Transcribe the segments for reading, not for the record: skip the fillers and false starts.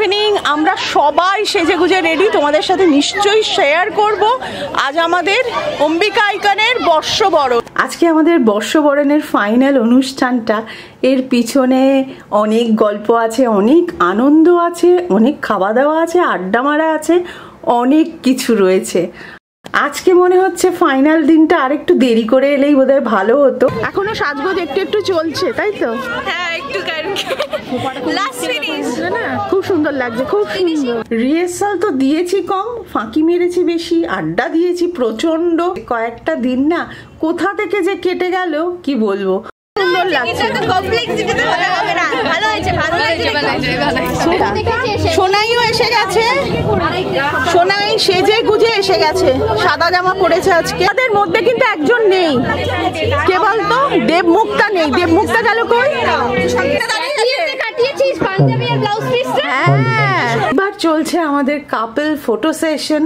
Evening. আমরা সবাই সেজেগুজে ready, তোমাদের সাথে নিশ্চয়ই শেয়ার করব আজ আমাদের অম্বিকা আইকনের বর্ষবরণ। আজকে আমাদের বর্ষবরণের ফাইনাল অনুষ্ঠানটা, এর পিছনে অনেক গল্প আছে, অনেক আনন্দ আছে, অনেক খাওয়া দাওয়া আছে, আড্ডা মারা আছে, অনেক কিছু রয়েছে। আজকে মনে হচ্ছে ফাইনাল দিনটা আরেকটু দেরি করে এলেই বোধহয় ভালো হতো। এখনো সাজগোজ একটু একটু চলছে, তাই তো? হ্যাঁ, একটু লাস্ট ফিনিশ না, খুব সুন্দর লাগছে, খুব সুন্দর। রিহার্সাল তো দিয়েছি কম, ফাঁকি মেরেছি বেশি, আড্ডা দিয়েছি প্রচন্ড। কয়েকটা দিন না কোথা থেকে যে কেটে গেল কি বলবো, সুন্দর লাগছে। সোনাইও এসে গেছে, সোনাই সেজে গুজে এসে গেছে, সাদা জামা পরেছে আজকে। তাদের মধ্যে কিন্তু একজন নেই, কে বলতো? দেবমুক্তা নেই। দেবমুক্তা গেল কই? এবার চলছে আমাদের কাপল ফটো সেশন,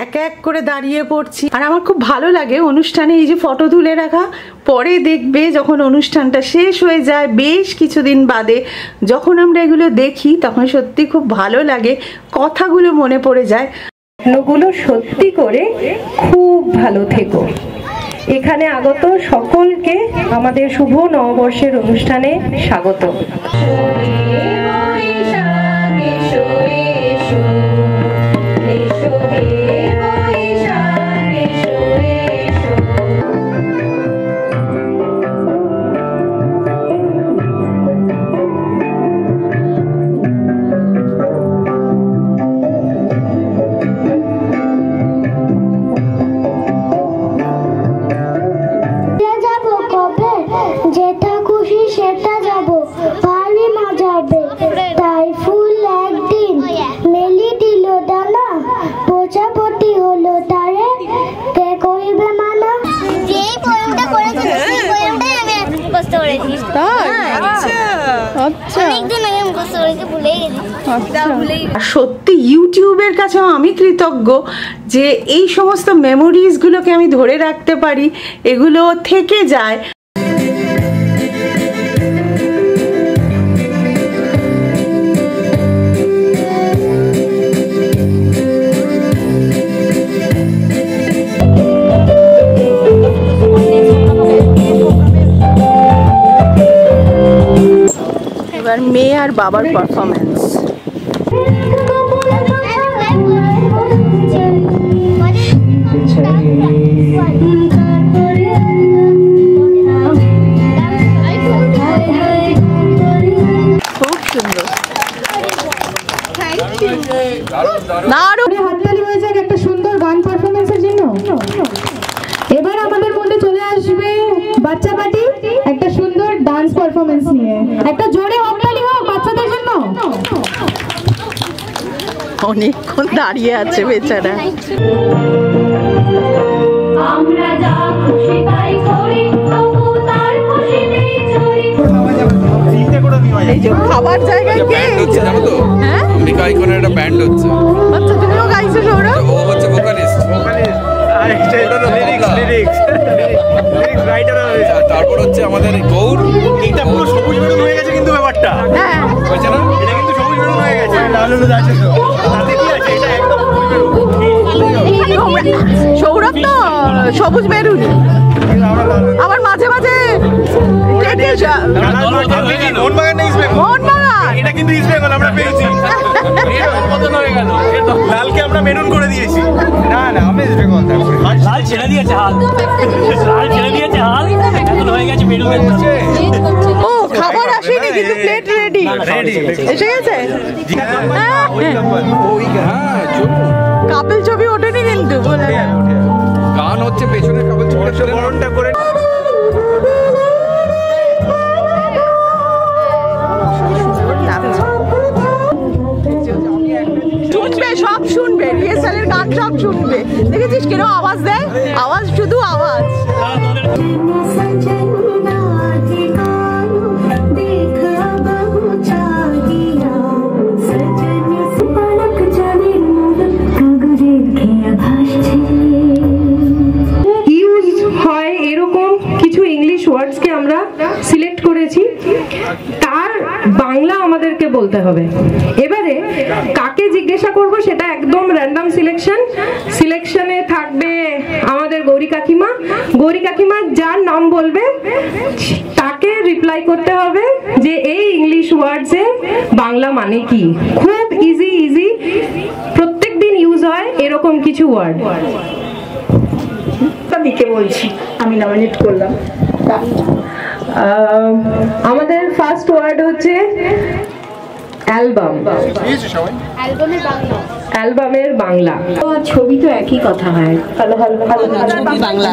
এক এক করে দাঁড়িয়ে পড়ছি। আর আমার খুব ভালো লাগে অনুষ্ঠানে এই যে ফটো তুলে রাখা। পরে দেখবে যখন অনুষ্ঠানটা শেষ হয়ে যায় বেশ কিছুদিন বাদে, যখন আমরা এগুলো দেখি তখন সত্যি খুব ভালো লাগে, কথাগুলো মনে পড়ে যায়। স্বপ্নগুলো সত্যি করে খুব ভালো থেকো। এখানে আগত সকলকে আমাদের শুভ নববর্ষের অনুষ্ঠানে স্বাগত। যেটা খুশি সেটা যাব, ভারী মজা হবে। তাই ফুল একদিন মেলি দিল ডানা, প্রজাপতি হলো তারে, কে করিবে মানা। যেই পোয়েমটা করেছি সেই পোয়েমটাই আমি মুখস্থ করেছি। তাই? আচ্ছা আচ্ছা, অনেকদিন আগে মুখস্থ করেছি, ভুলেই গেছি। সত্যি ইউটিউবের কাছেও আমি কৃতজ্ঞ যে এই সমস্ত মেমোরিজ গুলোকে আমি ধরে রাখতে পারি, এগুলো থেকে যায়। এবার মেয়ে আর বাবার পারফরমেন্স। খুব সুন্দর, হাততালি হয়ে যাক একটা সুন্দর গান পারফরমেন্সের জন্য। এবার আমাদের মধ্যে চলে আসবে বাচ্চা পার্টি একটা সুন্দর ডান্স পারফরমেন্স নিয়ে। একটা জোরে হাততালি হোক বাচ্চাদের জন্য। অনেকক্ষণ দাঁড়িয়ে আছে বেচারা। আমরা যা খুশি তাই করি, তবু তার খুশিতেই চলি। এই যে খাবার জায়গায় কে জানো তো? হ্যাঁ, অম্বিকা আইকনের একটা ব্যান্ড হচ্ছে। আচ্ছা, তুমিও গাইছো সৌরভ? ও হচ্ছে ভোকালিস্ট, আর লিরিক্স রাইটার। তারপর হচ্ছে আমাদের গৌর। এটা পুরো সবুজ বেগুন হয়ে গেছে কিন্তু ব্যাপারটা, হ্যাঁ হয়েছে না? এটা কিন্তু সবুজ বেগুন হয়ে গেছে। লাল হলুদ আছে তো, তাতে কি আছে? এটা একদম সৌরভ তো সবুজ মেরুনি, আবার মাঝে মাঝে মোহনবাগান না ইস্ট বেঙ্গল? মোহনবাগান। এটা কিন্তু ইস্ট বেঙ্গল, আমরা পেয়েছি। লালকে আমরা মেরুন করে দিয়েছি। না না, আমি ইস্ট বেঙ্গল। লাল ছেড়ে দিয়েছে হাল, লাল ছেড়ে দিয়েছে হাল, এখন হয়ে গেছে মেরুনের। ও খাবার আসেনি কিন্তু প্লেট রেডি এসে গেছে। কাপল ছবি ওঠেনি কিন্তু, গান হচ্ছে পেছনে, কাপল ছবিটা বরণটা করে শুনবে, সব শুনবে, রিহার্সালের গান সব শুনবে। দেখেছিস কিরকম আওয়াজ দেয়? আওয়াজ, শুধু আওয়াজ। সিলেক্ট করেছি, তার বাংলা আমাদেরকে বলতে হবে। এবারে কাকে জিজ্ঞাসা করব সেটা একদম র্যান্ডম সিলেকশনে থাকবে আমাদের গৌরী কাকিমা। গৌরী কাকিমা যার নাম বলবে তাকে রিপ্লাই করতে হবে যে এই ইংলিশ ওয়ার্ডস এর বাংলা মানে কি। খুব ইজি, প্রত্যেকদিন ইউজ হয় এরকম কিছু ওয়ার্ড। দিকে বলছি, আমি নমিনেট করলাম। আমাদের ফার্স্ট ওয়ার্ড হচ্ছে অ্যালবাম। অ্যালবামের বাংলা। ছবি তো একই কথা হয়। হ্যালো বাংলা।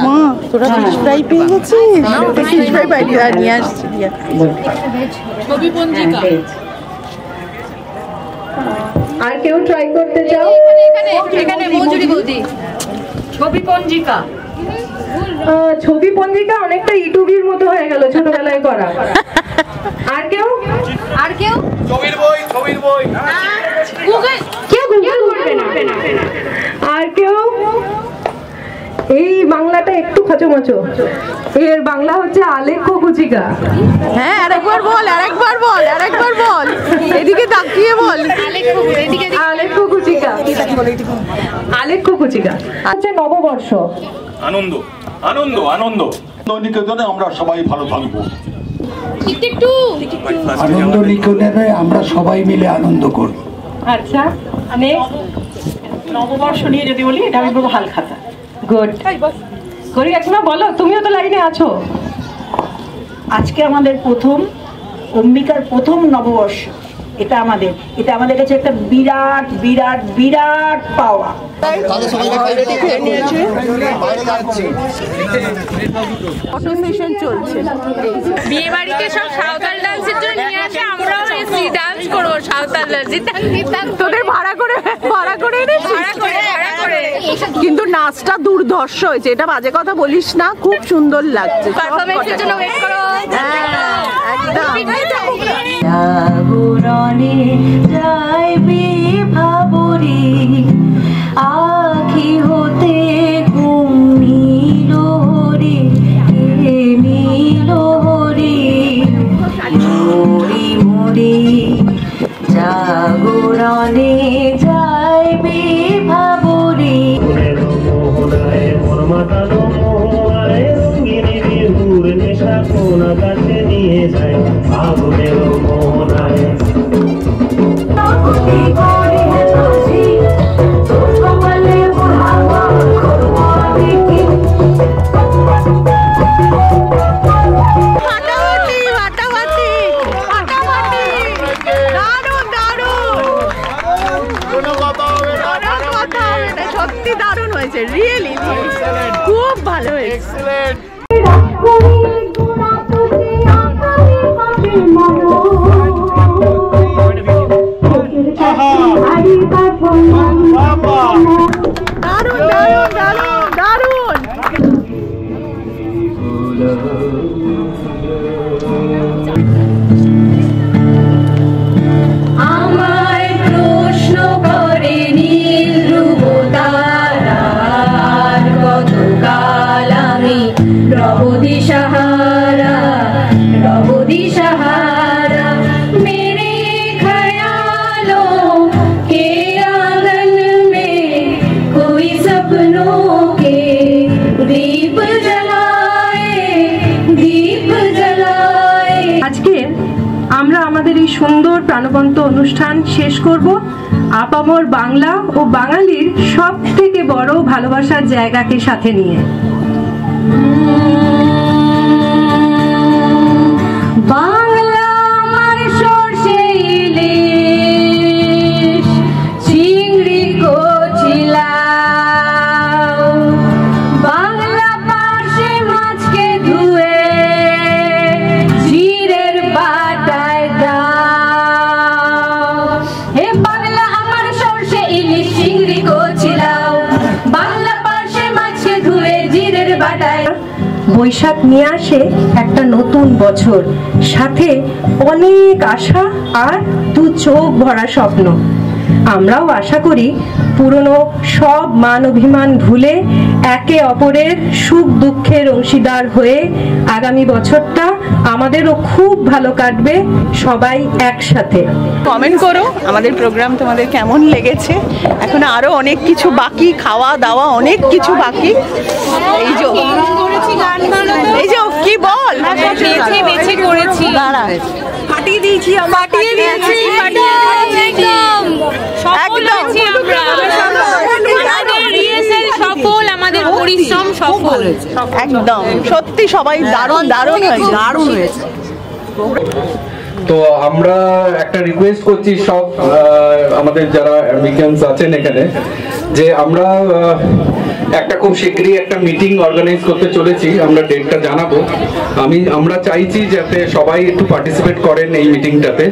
তোরা ফিশ ফ্রাই পেয়ে গেছিস? ফিশ ফ্রাই পাইনি, নিয়ে আসছি। ছবি পঞ্জিকা। আর কেউ ট্রাই করতে চাও? এখানে মজুরি বৌদি। ছবি পঞ্জিকা। ছবি পঞ্জিকা অনেকটা ইউটিউবের মতো হয়ে গেল ছোটবেলায় করা। আর কেউ? ছবির বই কেউ গুগল করবে না। আর কেউ? এই বাংলাটা একটু খচমচো। এর বাংলা হচ্ছে আলেখ্য কুচিকা। হ্যাঁ, আরেকবার বল। এদিকে তাকিয়ে বল। আলেখ্য কুচিকা। আচ্ছা, নববর্ষ। আনন্দ নিকেতনে আমরা সবাই ভালো থাকবো। আনন্দ নিকেতনে আমরা সবাই মিলে আনন্দ করব। আচ্ছা, নববর্ষ নিয়ে যদি বলি, এটা আমি বলবো হালখাতা। গুড। গৌরী কাকিমা বলো, তুমিও তো লাইনে আছো। আজকে আমাদের অম্বিকার প্রথম নববর্ষ। এটা আমাদের কাছে একটা বিরাট পাওয়া। ফটো সেশন চলছে। বিয়ে বাড়িতে সব সাঁওতাল ডান্সের জন্য নিয়ে আসে, আমরাও এসি ডান্স করবো সাঁওতাল ডান্স। তোদের ভাড়া করে কিন্তু নাচটা দুর্ধর্ষ হয়েছে, এটা বাজে কথা বলিস না, খুব সুন্দর লাগছে। পারফরম্যান্সের জন্য ওয়েট করো। একদম। জাগরণে যাইবে ভাবরে, আখি হতে ঘুম নীল হরে, নীল হরে মোরে জাগরণে যাইবে ভাবরে। নিয়ে যায় আগুনের মোহনায়। সত্যি দারুণ হয়েছে, রিয়েলি খুব ভালো হয়েছে। দারুণ। আমায় প্রশ্ন করে নীল ধ্রুব তারা, কতকাল আমি রব দিশাহারা मेरे ख्यालों के आंगन में कोई सपनों के दीप जलाए। আজকে আমরা আমাদের এই সুন্দর প্রাণবন্ত অনুষ্ঠান শেষ করব আপামর বাংলা ও বাঙালির সব থেকে বড় ভালোবাসার জায়গাকে সাথে নিয়ে। বাংলা আমার সরষে ইলিশ চিংড়ি কচিলাও, বাংলা পার্শে মাছকে ধুয়ে জিরের বাটায় দাও। হে বাংলা আমার সরষে ইলিশ চিংড়ি কচিলাও, বাংলা পার্শে মাছকে ধুয়ে জিরের বাটায়। বৈশাখ নিয়ে আসে একটা নতুন বছর, সাথে অনেক আশা আর দু চোখ ভরা স্বপ্ন। আমরাও আশা করি পুরনো সব মান অভিমান ভুলে একে অপরের সুখ দুঃখের অংশীদার হয়ে আগামী বছরটা আমাদেরও খুব ভালো কাটবে সবাই একসাথে। কমেন্ট করো আমাদের প্রোগ্রাম তোমাদের কেমন লেগেছে। এখন আরো অনেক কিছু বাকি, খাওয়া দাওয়া অনেক কিছু বাকি। এই যে কি বল বেছে করেছি, ফাটিয়ে দিয়েছি, ফাটিয়ে দিয়েছি একদম আমাদের রিহার্সাল সফল, আমাদের পরিশ্রম সফল একদম। সত্যি সবাই দারুণ দারুণ হয়েছে। তো আমরা একটা রিকোয়েস্ট করছি সব আমাদের যারা অ্যাম্বিকেন্স আছেন এখানে, যে আমরা একটা খুব শীঘ্রই একটা মিটিং অর্গানাইজ করতে চলেছি। আমরা ডেটটা জানাবো। আমরা চাইছি যাতে সবাই একটু পার্টিসিপেট করেন এই মিটিংটাতে,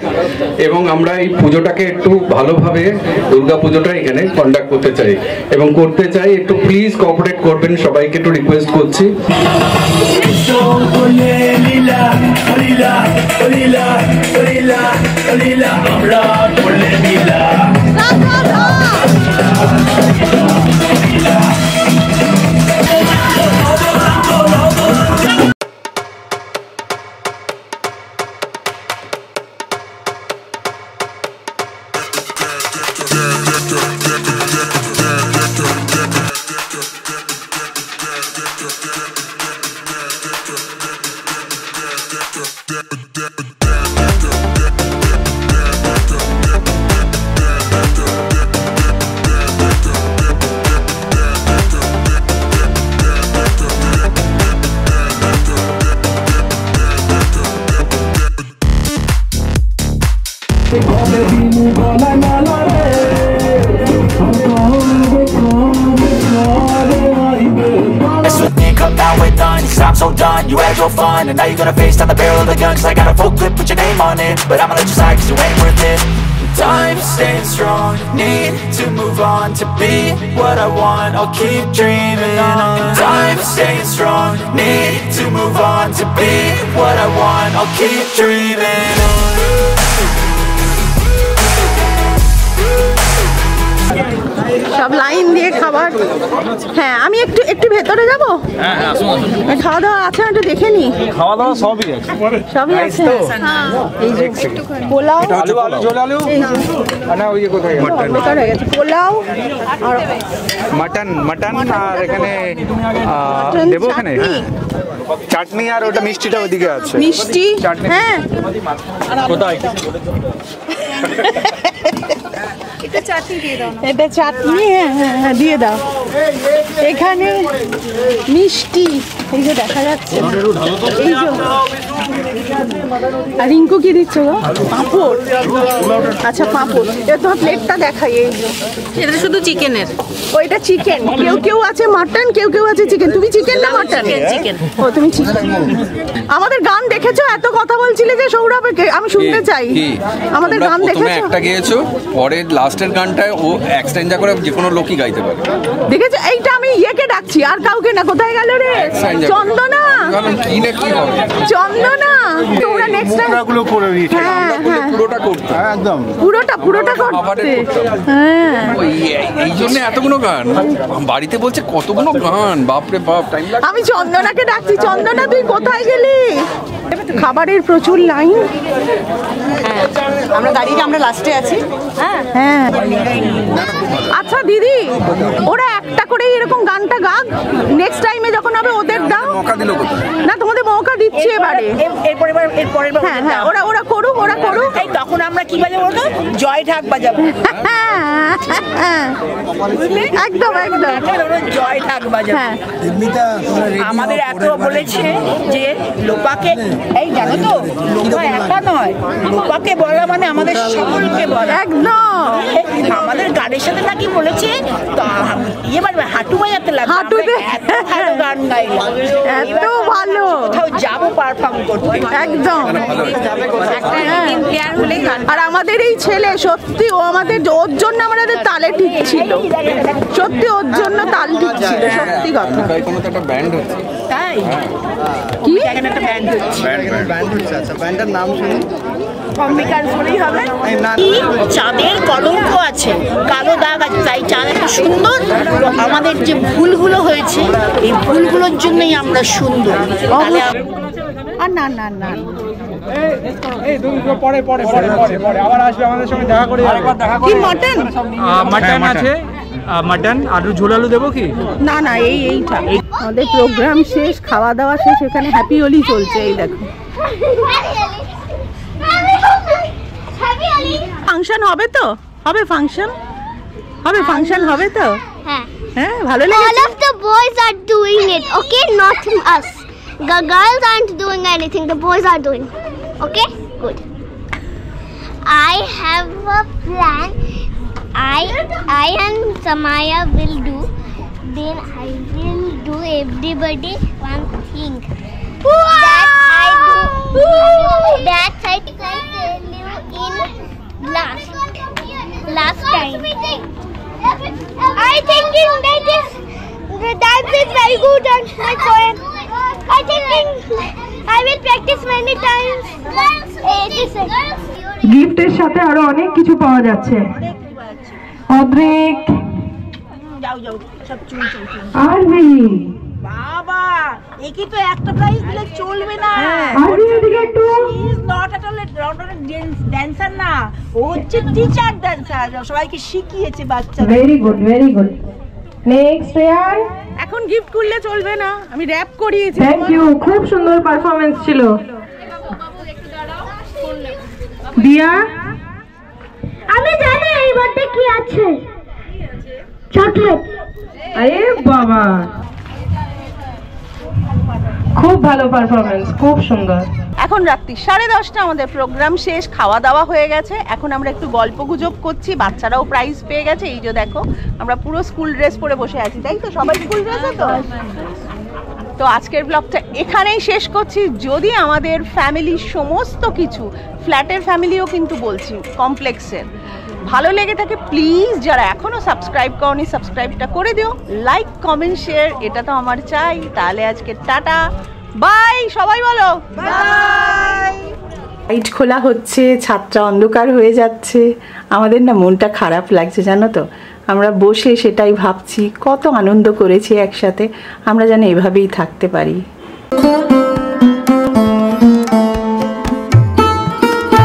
এবং আমরা এই পুজোটাকে একটু ভালোভাবে, দুর্গা পুজোটা এখানে কন্ডাক্ট করতে চাই এবং করতে চাই। একটু প্লিজ কোঅপারেট করবেন, সবাইকে একটু রিকোয়েস্ট করছি। I'm so done, you had your fun, and now you're gonna face down the barrel of the gun. Cause I got a full clip with your name on it, but I'ma let you slide cause you ain't worth it. Time staying strong, need to move on. To be what I want, I'll keep dreaming on. Time staying strong, need to move on. To be what I want, I'll keep dreaming on. সব line দিয়ে খাবার। হ্যাঁ, আমি একটু ভেতরে যাবো। খাওয়া দাওয়া আছে, একটু দেখে নি। খাওয়া দাওয়া সবই আছে, সবই আছে। পোলাও, পোলাও আর মাটন আর এখানে দেবো এখানে চাটনি, আর ওটা মিষ্টিটা ওদিকে আছে। মিষ্টি, হ্যাঁ কোথায়? এটা চাটনি, হ্যাঁ দিয়ে দাও। এখানে মিষ্টি, এই যে দেখা যাচ্ছে, এই যে। আর রিঙ্কু কি দিচ্ছ গো? পাঁপড়। আচ্ছা পাঁপড়। এটা তোমার প্লেটটা দেখাই। এই যে এটা শুধু চিকেনের, ওইটা চিকেন। কেউ আছে মাটন, কেউ আছে চিকেন। তুমি চিকেন না মাটন? চিকেন। ও তুমি চিকেন। আমাদের গান দেখেছো? এত কথা বলছিলে যে সৌরভ, আমি শুনতে চাই। আমাদের গান দেখেছো? একটা গেয়েছো, পরে লাস্টের গানটায় ও এক্সটেন্ডা করে যে কোনো লোকই গাইতে পারে। দেখেছো? এইটা আমি ইয়েকে ডাকছি, আর কাউকে না। কোথায় গেল রে চন্দনা? কি না কি হবে চন্দনা, তোমরা নেক্সট টাইম গুলো করে দিয়েছে। পুরোটা করতে, একদম পুরোটা করতে। হ্যাঁ, এই জন্য এতগুলো গান বাড়িতে বলছে, কতগুলো গান, বাপরে বাপ। টাইম লাগে। আমি চন্দনাকে ডাকছি। চন্দনা, তুই কোথায় গেলি? খাবারের প্রচুর লাইন। আমরা গাড়িতে, আমরা লাস্টে আছি। হ্যাঁ, আচ্ছা দিদি, ওরা একটা করে এরকম গানটা গাক। নেক্সট টাইমে যখন হবে ওদের দাও না। তোমাদের মৌকা দিচ্ছি এবারে। হ্যাঁ, ওরা করুক। তখন আমরা কি বাজাবো? জয় ঢাক বাজাবো। একদম জয় ঢাক বাজাবো। আমাদের এত বলেছে যে লোপাকে, এই জানো তো, লোপা একা নয়, লোপাকে বলা মানে আমাদের সকলকে বলা। একদম। আমাদের গানের সাথে নাকি বলেছে ইয়ে বাজবে, হাঁটু বাজাতে লাগবে। হাঁটুতে এত ভালো গান গাইলাম, এত ভালো। কোথাও যাবো পারফর্ম করতে। একদম। আর আমাদের এই ছেলে, সত্যি ও আমাদের, ওর জন্য আমাদের তালে ঠিক ছিল। সত্যি ওর জন্য তাল ঠিক ছিল, সত্যি কথা। কোনো একটা ব্যান্ড হচ্ছে, তাই কি এখানে একটা ব্যান্ড হচ্ছে। আচ্ছা, ব্যান্ডের নাম শুনুন। অম্বিকার বলেই হবে। চাঁদের কলঙ্ক আছে। আছে, কালো দাগ আছে, তাই চাঁদ এত সুন্দর। আমাদের যে ভুলগুলো হয়েছে এই ভুলগুলোর জন্যই আমরা সুন্দর। তাহলে আর না না না পরে পরে পরে পরে পরে আবার আসবে আমাদের সঙ্গে দেখা করে কি মটন? মাটন আছে, মাটন আলু ঝোলালু দেবো কি? না না এইটা আমাদের প্রোগ্রাম শেষ, খাওয়া দাওয়া শেষ, এখানে হ্যাপি হোলি চলছে। এই দেখো ফাংশন হবে তো? হবে ফাংশন? হবে ফাংশন হবে তো? হ্যাঁ ভালো লাগে। All of the boys are doing it, okay? Not us. The girls aren't doing anything, the boys are doing. Okay? Good. I have a plan. I and Samaya will do. Then I will do everybody one thing. That I do. That I tell you in last time. I thinking that is very good and my poem. I thinking I will practice many times. গিফটের সাথে আরো অনেক কিছু পাওয়া যাচ্ছে। অদ্রিক যাও যাও সব চুল চুল আরবি বাবা, একই তো একটা প্রাইজ দিলে চলবে না। আরবি এদিকে একটু। Is not at all dancer না, ও হচ্ছে টিচার ড্যান্সার, সবাইকে শিখিয়েছে বাচ্চাদের। Very good very good. Next Reyan. এখন গিফট করলে চলবে না, আমি র‍্যাপ করিয়েছি। থ্যাংক ইউ, খুব সুন্দর পারফরম্যান্স ছিল। দিয়া আমি জানি এই বারটা কি আছে, চকলেট। আরে বাবা, খুব ভালো পারফরম্যান্স, খুব সুন্দর। এখন রাত্রি 10:30 আমাদের প্রোগ্রাম শেষ, খাওয়া দাওয়া হয়ে গেছে। এখন আমরা একটু গল্প গুজব করছি, বাচ্চারাও প্রাইজ পেয়ে গেছে। এই যে দেখো আমরা পুরো স্কুল ড্রেস পরে বসে আছি, তাই তো? সবাই স্কুল ড্রেসে তো। তো আজকের ব্লগটা এখানেই শেষ করছি। যদি আমাদের ফ্যামিলির সমস্ত কিছু, ফ্ল্যাটের ফ্যামিলিও কিন্তু বলছি, কমপ্লেক্সের ভালো লেগে থাকে, প্লিজ যারা এখনো সাবস্ক্রাইব করনি সাবস্ক্রাইবটা করে দিও। লাইক কমেন্ট শেয়ার এটা তো আমার চাই। তাহলে আজকে টাটা বাই, সবাই বলো বাই। লাইট খোলা হচ্ছে, ছাদটা অন্ধকার হয়ে যাচ্ছে, আমাদের না মনটা খারাপ লাগছে জানো তো। আমরা বসে সেটাই ভাবছি, কত আনন্দ করেছি একসাথে, আমরা যেন এভাবেই থাকতে পারি।